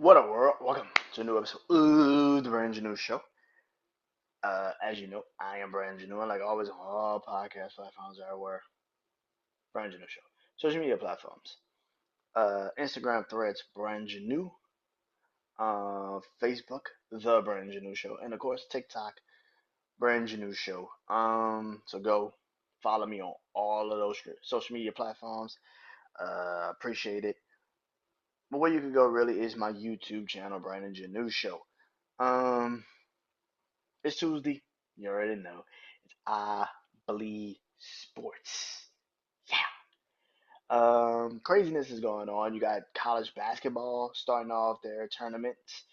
What up, world? Welcome to a new episode of the BrandonJaneauShow. As you know, I am BrandonJaneau, and like always on all podcast platforms everywhere. BrandonJaneauShow. Social media platforms. Instagram threads, BrandonJaneau. Facebook, The BrandonJaneauShow. And of course, TikTok, BrandonJaneauShow. So go follow me on all of those social media platforms. Appreciate it. But where you can go really is my YouTube channel, BrandonJaneauShow. Um, It's Tuesday. You already know. It's I Believe Sports. Yeah. Craziness is going on. You got college basketball starting off their tournaments,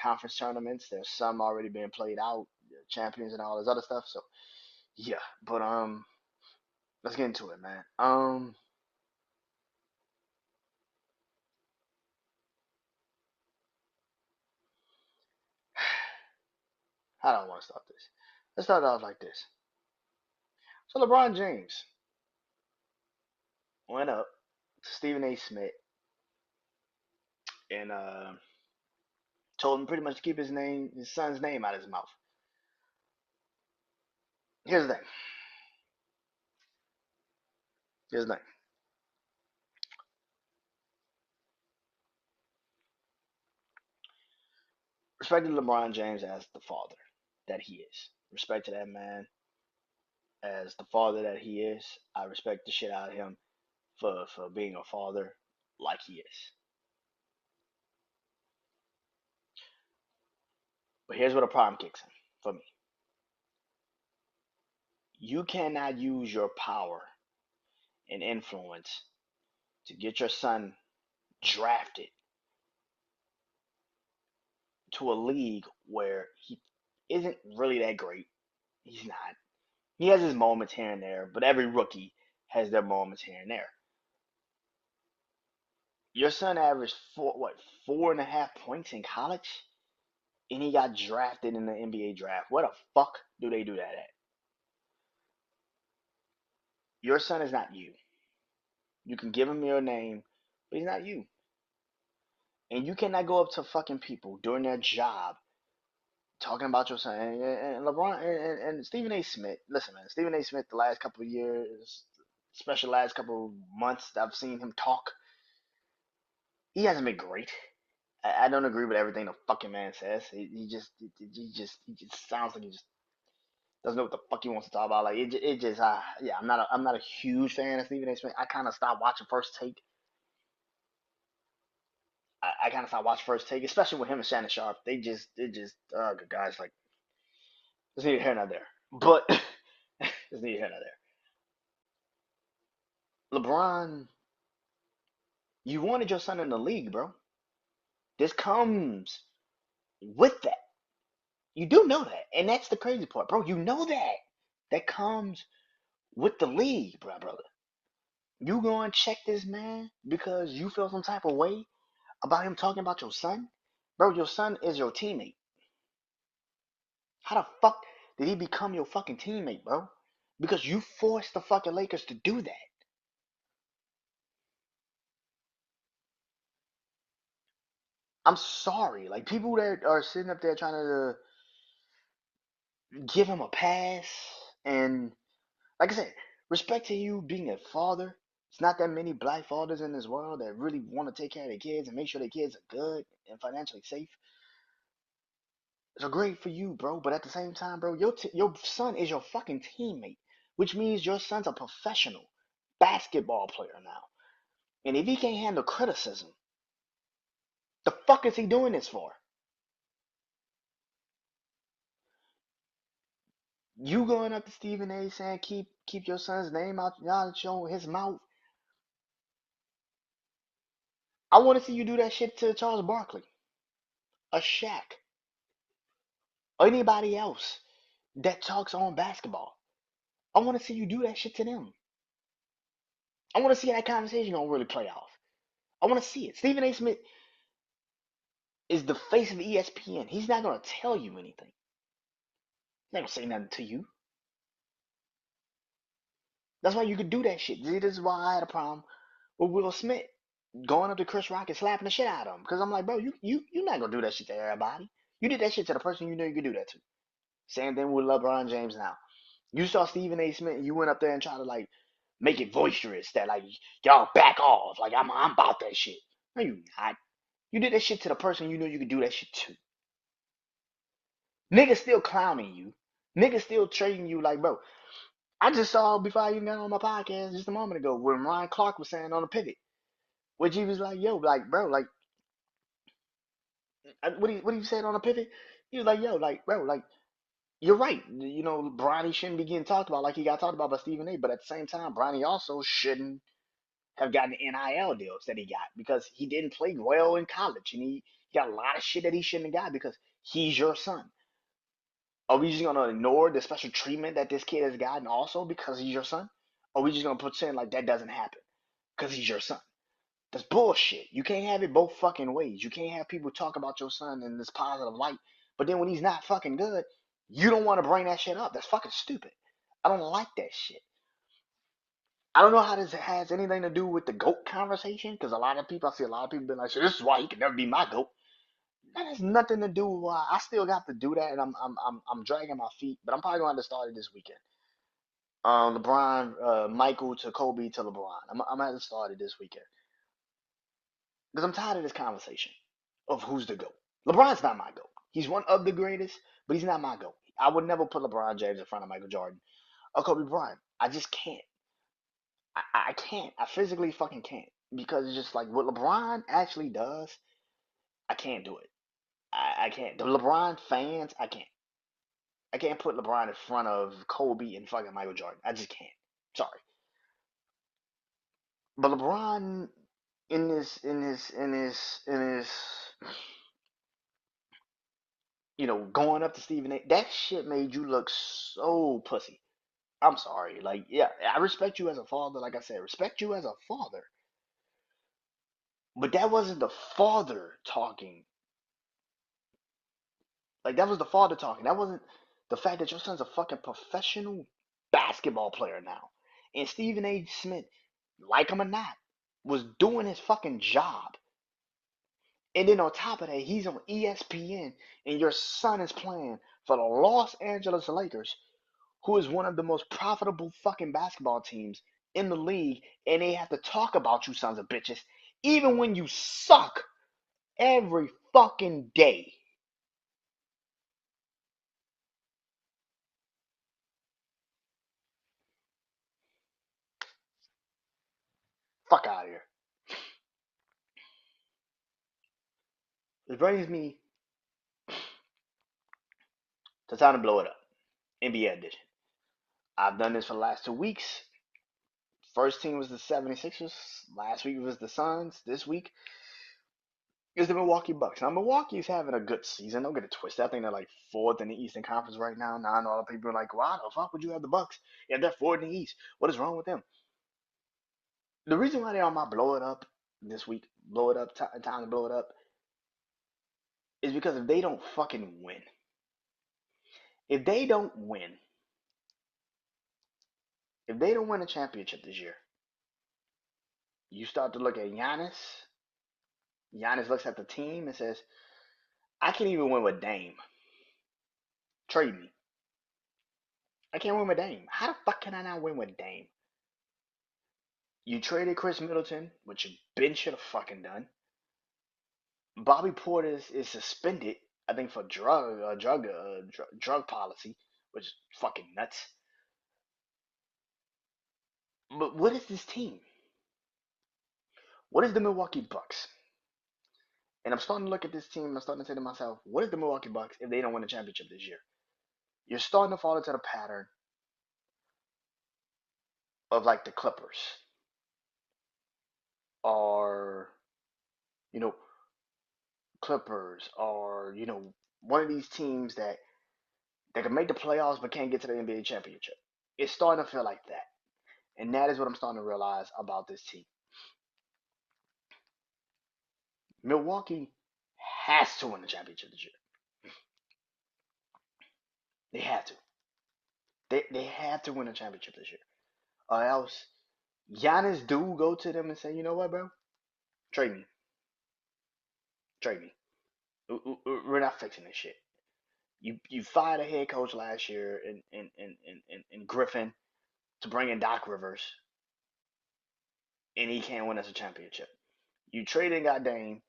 conference tournaments. There's some already being played out, champions and all this other stuff. So yeah, but let's get into it, man. How do I want to start this? Let's start off like this. So LeBron James went up to Stephen A. Smith and told him pretty much to keep his son's name out of his mouth. Here's the thing. Here's the thing. Respect to LeBron James as the father that he is. Respect to that man as the father that he is. I respect the shit out of him for being a father like he is. But here's where the problem kicks in for me. You cannot use your power and influence to get your son drafted to a league where he isn't really that great. He's not. He has his moments here and there, but every rookie has their moments here and there. Your son averaged 4.5 points in college, and he got drafted in the NBA draft. Where the fuck do they do that at? Your son is not you. You can give him your name, but he's not you. And you cannot go up to fucking people during their job talking about your son. And LeBron and Stephen A. Smith. Listen, man, Stephen A. Smith. The last couple of years, especially last couple of months, that I've seen him talk. He hasn't been great. I don't agree with everything the fucking man says. He just sounds like he just doesn't know what the fuck he wants to talk about. Like it just yeah. I'm not a huge fan of Stephen A. Smith. I kind of stopped watching First Take. I kind of stopped watching First Take, especially with him and Shannon Sharp. They just good guys. Like there's neither here nor there. But there's neither here nor there. LeBron, you wanted your son in the league, bro. This comes with that. You do know that, and that's the crazy part, bro. You know that that comes with the league, bro, brother. You go and check this man because you feel some type of way about him talking about your son? Bro, your son is your teammate. How the fuck did he become your fucking teammate, bro? Because you forced the fucking Lakers to do that. I'm sorry. Like, people that are sitting up there trying to give him a pass, and like I said, respect to you being a father. It's not that many black fathers in this world that really want to take care of their kids and make sure their kids are good and financially safe. So great for you, bro. But at the same time, bro, your son is your fucking teammate, which means your son's a professional basketball player now. And if he can't handle criticism, the fuck is he doing this for? You going up to Stephen A. saying keep your son's name out your his mouth. I want to see you do that shit to Charles Barkley, a Shaq, or anybody else that talks on basketball. I want to see you do that shit to them. I want to see how that conversation gonna really play off. I want to see it. Stephen A. Smith is the face of ESPN. He's not gonna tell you anything. He's not gonna say nothing to you. That's why you could do that shit. See, this is why I had a problem with Will Smith. going up to Chris Rock and slapping the shit out of him. Because I'm like, bro, you not gonna do that shit to everybody. You did that shit to the person you know you could do that to. Same thing with LeBron James now. You saw Stephen A. Smith, and you went up there and tried to like make it boisterous that like y'all back off. Like I'm about that shit. No, you not. You did that shit to the person you know you could do that shit to. Niggas still clowning you. Niggas still trading you like, bro. I just saw before I even got on my podcast just a moment ago when Ryan Clark was saying on the pivot, which he was like, yo, like, bro, like, what he said on the pivot? He was like, yo, like, bro, like, you're right. You know, Bronny shouldn't be getting talked about like he got talked about by Stephen A. But at the same time, Bronny also shouldn't have gotten the NIL deals that he got because he didn't play well in college and he got a lot of shit that he shouldn't have got because he's your son. Are we just gonna ignore the special treatment that this kid has gotten also because he's your son? Or are we just gonna pretend like that doesn't happen because he's your son? That's bullshit. You can't have it both fucking ways. You can't have people talk about your son in this positive light, but then when he's not fucking good, you don't want to bring that shit up. That's fucking stupid. I don't like that shit. I don't know how this has anything to do with the GOAT conversation, because a lot of people, I see a lot of people been like, so this is why he can never be my GOAT. That has nothing to do with why I still got to do that, and I'm dragging my feet, but I'm probably going to have to start it this weekend. LeBron, Michael to Kobe to LeBron. I'm gonna have to start it this weekend because I'm tired of this conversation of who's the GOAT. LeBron's not my GOAT. He's one of the greatest, but he's not my GOAT. I would never put LeBron James in front of Michael Jordan or Kobe Bryant. I just can't. I can't. I physically fucking can't because it's just like what LeBron actually does. I can't do it. I can't. The LeBron fans, I can't. I can't put LeBron in front of Kobe and fucking Michael Jordan. I just can't. Sorry. But LeBron in his going up to Stephen A. That shit made you look so pussy. I'm sorry. Like, yeah, I respect you as a father. Like I said, respect you as a father. But that wasn't the father talking. Like, that was the father talking. That wasn't the fact that your son's a fucking professional basketball player now. And Stephen A. Smith, like him or not, was doing his fucking job. And then on top of that, he's on ESPN, and your son is playing for the Los Angeles Lakers, who is one of the most profitable fucking basketball teams in the league, and they have to talk about you sons of bitches, even when you suck every fucking day. Fuck out of here. This brings me to time to blow it up. NBA edition. I've done this for the last 2 weeks. First team was the 76ers. Last week was the Suns. This week is the Milwaukee Bucks. Now Milwaukee's having a good season. Don't get it twisted. I think they're like fourth in the Eastern Conference right now. Now I know a lot of people are like, why the fuck would you have the Bucks? Yeah, they're fourth in the East. What is wrong with them? The reason why they're on my blow it up this week, blow it up, time to blow it up, is because if they don't fucking win, if they don't win, if they don't win a championship this year, you start to look at Giannis. Giannis looks at the team and says, I can't even win with Dame. Trade me. I can't win with Dame. How the fuck can I not win with Dame? You traded Chris Middleton, which you Ben should have fucking done. Bobby Portis is suspended, I think, for drug policy, which is fucking nuts. But what is this team? What is the Milwaukee Bucks? And I'm starting to look at this team. I'm starting to say to myself, what is the Milwaukee Bucks if they don't win a championship this year? You're starting to fall into the pattern of like the Clippers or you know Clippers or one of these teams that can make the playoffs but can't get to the NBA championship. It's starting to feel like that. And that is what I'm starting to realize about this team. Milwaukee has to win the championship this year. They have to. They have to win a championship this year. Or else Giannis do go to them and say, you know what, bro? Trade me. Trade me. We're not fixing this shit. You fired a head coach last year in Griffin to bring in Doc Rivers, and he can't win us a championship. You traded and got Dame,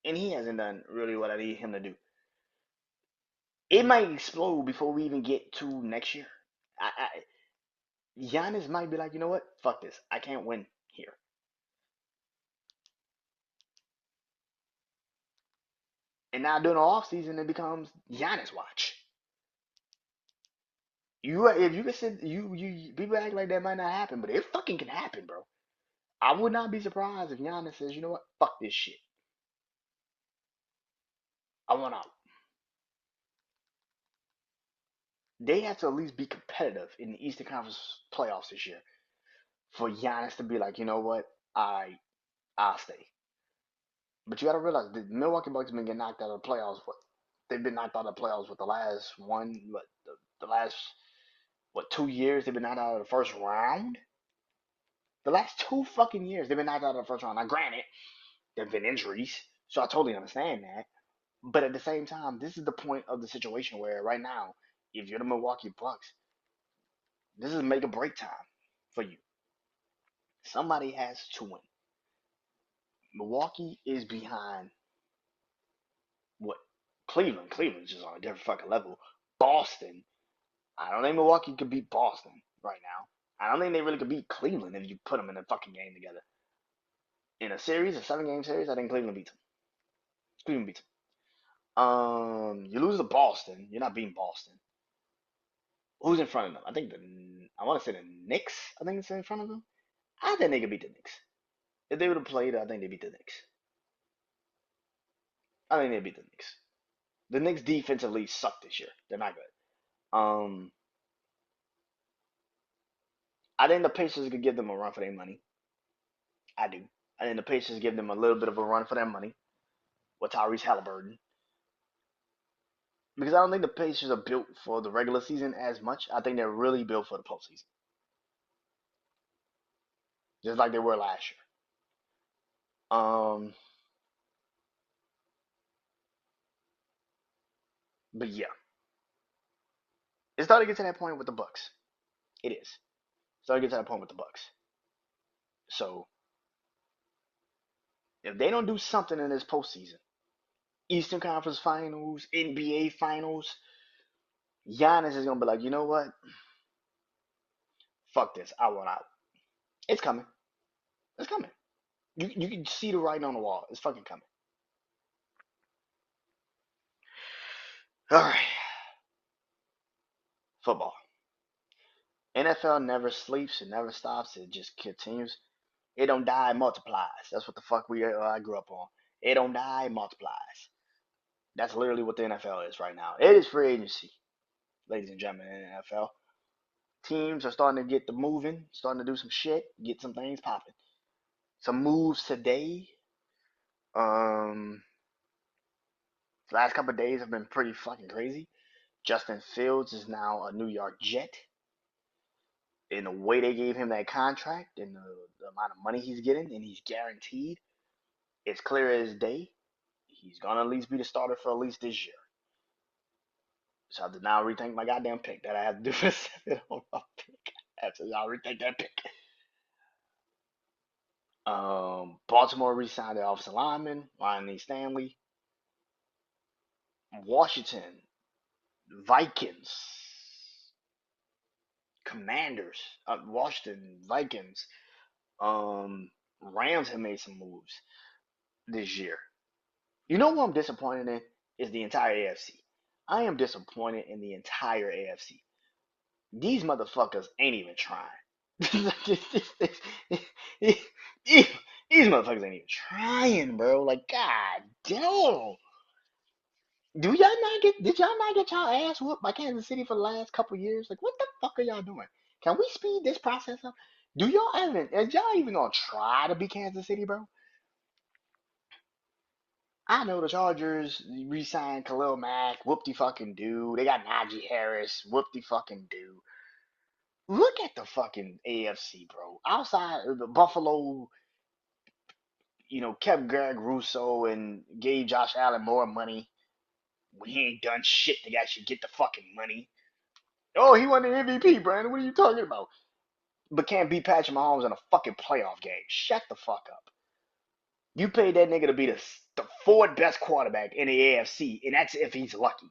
and he hasn't done really what I need him to do. It might explode before we even get to next year. Giannis might be like, you know what? Fuck this. I can't win here. And now during the offseason, it becomes Giannis watch. If you can sit, people act like that might not happen, but it fucking can happen, bro. I would not be surprised if Giannis says, you know what? Fuck this shit. I want out. They have to at least be competitive in the Eastern Conference playoffs this year for Giannis to be like, you know what? I'll stay. But you got to realize the Milwaukee Bucks have been getting knocked out of the playoffs. What they've been knocked out of the playoffs with the last one, what the last 2 years they've been knocked out of the first round. The last 2 fucking years they've been knocked out of the first round. Now, granted, there've been injuries, so I totally understand that. But at the same time, this is the point of the situation where right now, if you're the Milwaukee Bucks, this is make or break time for you. Somebody has to win. Milwaukee is behind what Cleveland. Cleveland's just on a different fucking level. Boston. I don't think Milwaukee could beat Boston right now. I don't think they really could beat Cleveland if you put them in a fucking game together. In a series, a 7-game series, I think Cleveland beats them. Cleveland beats them. You lose to Boston. You're not beating Boston. Who's in front of them? I want to say the Knicks. I think it's in front of them. I think they could beat the Knicks. If they would have played, I think they beat the Knicks. I think they beat the Knicks. The Knicks defensively suck this year. They're not good. I think the Pacers could give them a run for their money. I do. I think the Pacers give them a little bit of a run for their money with Tyrese Halliburton. Because I don't think the Pacers are built for the regular season as much. I think they're really built for the postseason. Just like they were last year. But yeah. It's starting to get to that point with the Bucks. It is. It's starting to get to that point with the Bucks. So if they don't do something in this postseason, Eastern Conference Finals, NBA Finals, Giannis is gonna be like, you know what? Fuck this. I want out. It's coming. It's coming. You can see the writing on the wall. It's fucking coming. All right. Football. NFL never sleeps. It never stops. It just continues. It don't die. It multiplies. That's what the fuck I grew up on. It don't die. It multiplies. That's literally what the NFL is right now. It is free agency, ladies and gentlemen, in the NFL. Teams are starting to get the moving, starting to do some shit, get some things popping. Some moves today. Um, the last couple of days have been pretty fucking crazy. Justin Fields is now a New York Jet. In the way they gave him that contract and the amount of money he's getting, and he's guaranteed, it's clear as day. He's gonna at least be the starter for at least this year. So I have to now rethink my goddamn pick that I had to do for the seventh overall pick. I have to now rethink that pick. Baltimore re-signed their offensive lineman, Ryan Lee Stanley. Washington, Vikings, Commanders, Washington Vikings, Rams have made some moves this year. You know what I'm disappointed in is the entire AFC. I am disappointed in the entire AFC. These motherfuckers ain't even trying. These motherfuckers ain't even trying, bro. Like, god damn. Did y'all not get y'all ass whooped by Kansas City for the last couple years? Like, what the fuck are y'all doing? Can we speed this process up? Is y'all even gonna try to beat Kansas City, bro? I know the Chargers re-signed Khalil Mack, whoop de fucking do. They got Najee Harris, whoop de fucking do. Look at the fucking AFC, bro. Outside of the Buffalo, kept Greg Russo and gave Josh Allen more money when he ain't done shit to actually get the fucking money. Oh, he won the MVP, Brandon. What are you talking about? But can't beat Patrick Mahomes in a fucking playoff game. Shut the fuck up. You paid that nigga to be the fourth best quarterback in the AFC, and that's if he's lucky.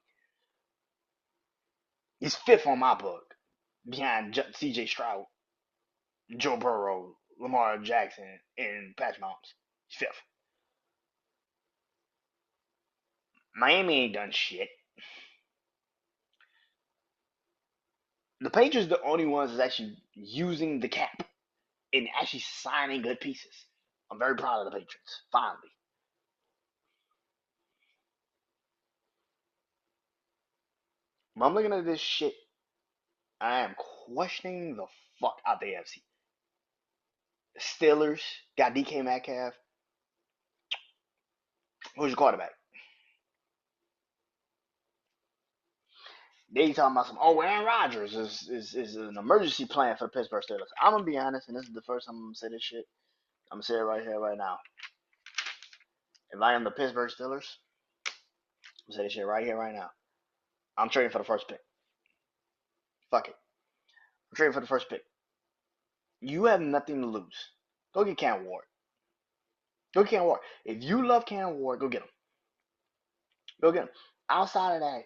He's fifth on my book, behind C.J. Stroud, Joe Burrow, Lamar Jackson, and Patrick Mahomes. He's fifth. Miami ain't done shit. The Patriots are the only ones that's actually using the cap and actually signing good pieces. I'm very proud of the Patriots. Finally. When I'm looking at this shit, I am questioning the fuck out the AFC. The Steelers got DK Metcalf. Who's your quarterback? They talking about Aaron Rodgers is an emergency plan for the Pittsburgh Steelers. I'm gonna be honest, and this is the first time I'm gonna say this shit. I'm gonna say it right here, right now. If I am the Pittsburgh Steelers, I'm gonna say this shit right here, right now. I'm trading for the first pick. Fuck it. I'm trading for the first pick. You have nothing to lose. Go get Cam Ward. Go get Cam Ward. If you love Cam Ward, go get him. Go get him. Outside of that,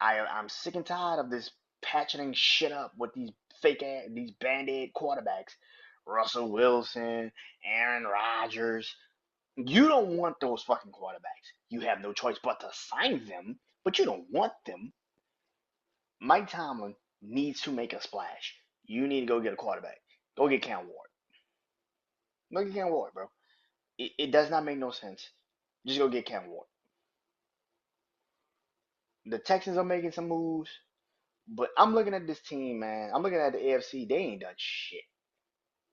I'm sick and tired of this patching shit up with these fake ass, these band-aid quarterbacks. Russell Wilson, Aaron Rodgers. You don't want those fucking quarterbacks. You have no choice but to sign them, but you don't want them. Mike Tomlin needs to make a splash. You need to go get a quarterback. Go get Cam Ward. Go get Cam Ward, bro. It does not make no sense. Just go get Cam Ward. The Texans are making some moves, but I'm looking at this team, man. I'm looking at the AFC. They ain't done shit.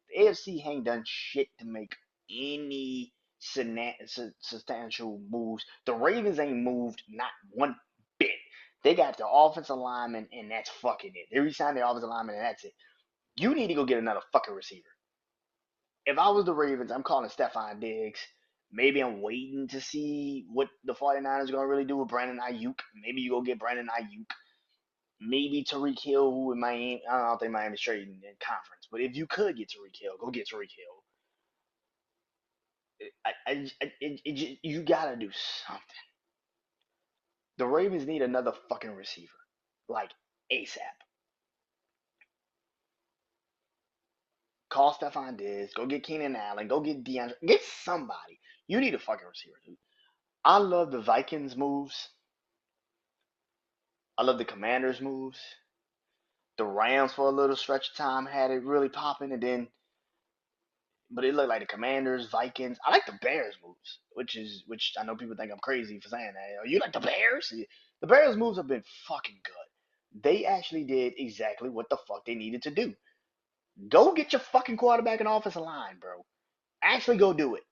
The AFC ain't done shit to make any substantial moves. The Ravens ain't moved not one bit. They got the offensive lineman, and that's fucking it. They re-signed the offensive lineman, and that's it. You need to go get another fucking receiver. If I was the Ravens, I'm calling Stephon Diggs. Maybe I'm waiting to see what the 49ers are going to really do with Brandon Ayuk. Maybe you go get Brandon Ayuk. Maybe Tariq Hill, who in Miami, I don't think Miami's trading in conference. But if you could get Tariq Hill, go get Tariq Hill. You got to do something. The Ravens need another fucking receiver. Like, ASAP. Call Stephon Diggs. Go get Keenan Allen. Go get DeAndre. Get somebody. You need a fucking receiver, dude. I love the Vikings moves. I love the Commanders moves. The Rams for a little stretch of time had it really popping, and then, but it looked like the Commanders, Vikings. I like the Bears moves, which I know people think I'm crazy for saying that. You like the Bears? The Bears moves have been fucking good. They actually did exactly what the fuck they needed to do. Go get your fucking quarterback and offensive line, bro. Actually, go do it.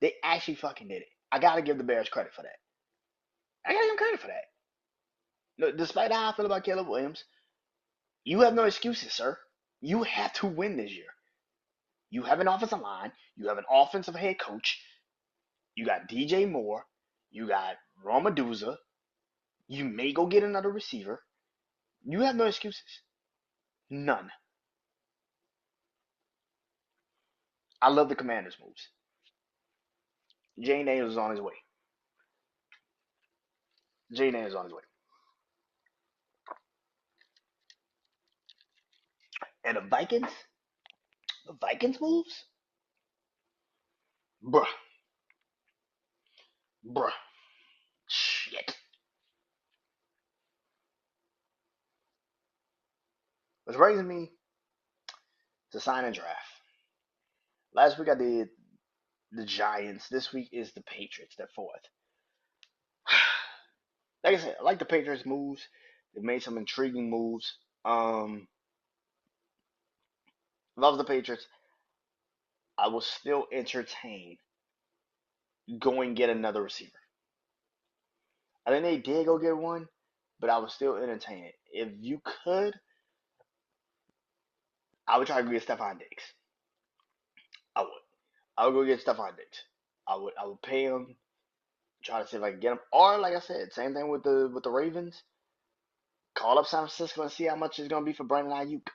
They actually fucking did it. I gotta give the Bears credit for that. I gotta give them credit for that. No, despite how I feel about Caleb Williams, you have no excuses, sir. You have to win this year. You have an offensive line. You have an offensive head coach. You got DJ Moore. You got Romaduza. You may go get another receiver. You have no excuses. None. I love the Commanders' moves. Jay Daniels is on his way. Jay Daniels is on his way. And the Vikings moves? Bruh. Bruh. Shit. What's raising me to sign and draft. Last week I did the Giants. This week is the Patriots. They're fourth. Like I said, I like the Patriots moves. They've made some intriguing moves. If I was the Patriots, I will still entertain going get another receiver. I think they did go get one, but I would still entertain it. If you could, I would try to get Stephon Diggs. I would. I would go get Stephon Diggs. I would pay him, try to see if I can get him. Or like I said, same thing with the Ravens. Call up San Francisco and see how much it's gonna be for Brandon Ayuk.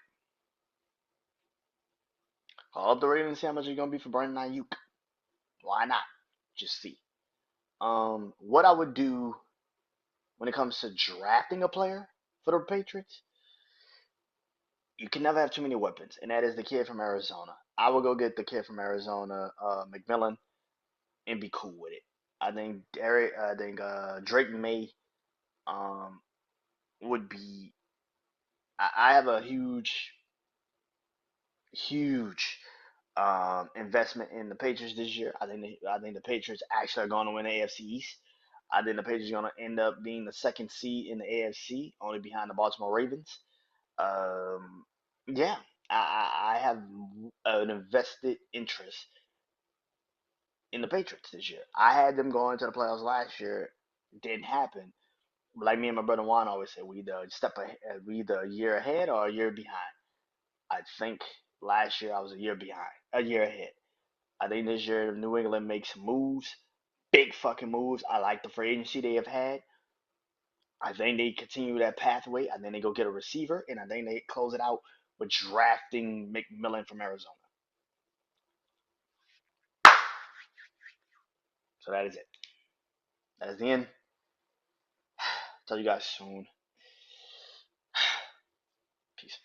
Call up the Ravens and see how much it's gonna be for Brandon Ayuk. Why not? Just see. What I would do when it comes to drafting a player for the Patriots, you can never have too many weapons, and that is the kid from Arizona. I will go get the kid from Arizona, McMillan, and be cool with it. I think Drake May um, would be. I have a huge investment in the Patriots this year. I think the Patriots actually are going to win the AFC East. I think the Patriots are going to end up being the second seed in the AFC, only behind the Baltimore Ravens. Um, yeah, I have an invested interest in the Patriots this year. I had them going to the playoffs last year. It didn't happen. Like me and my brother Juan always say, we either a year ahead or a year behind. I think last year I was a year behind, a year ahead. I think this year New England makes moves, big fucking moves. I like the free agency they have had. I think they continue that pathway. I think they go get a receiver, and I think they close it out with drafting McMillan from Arizona. So that is it. That is the end. Tell you guys soon. Peace.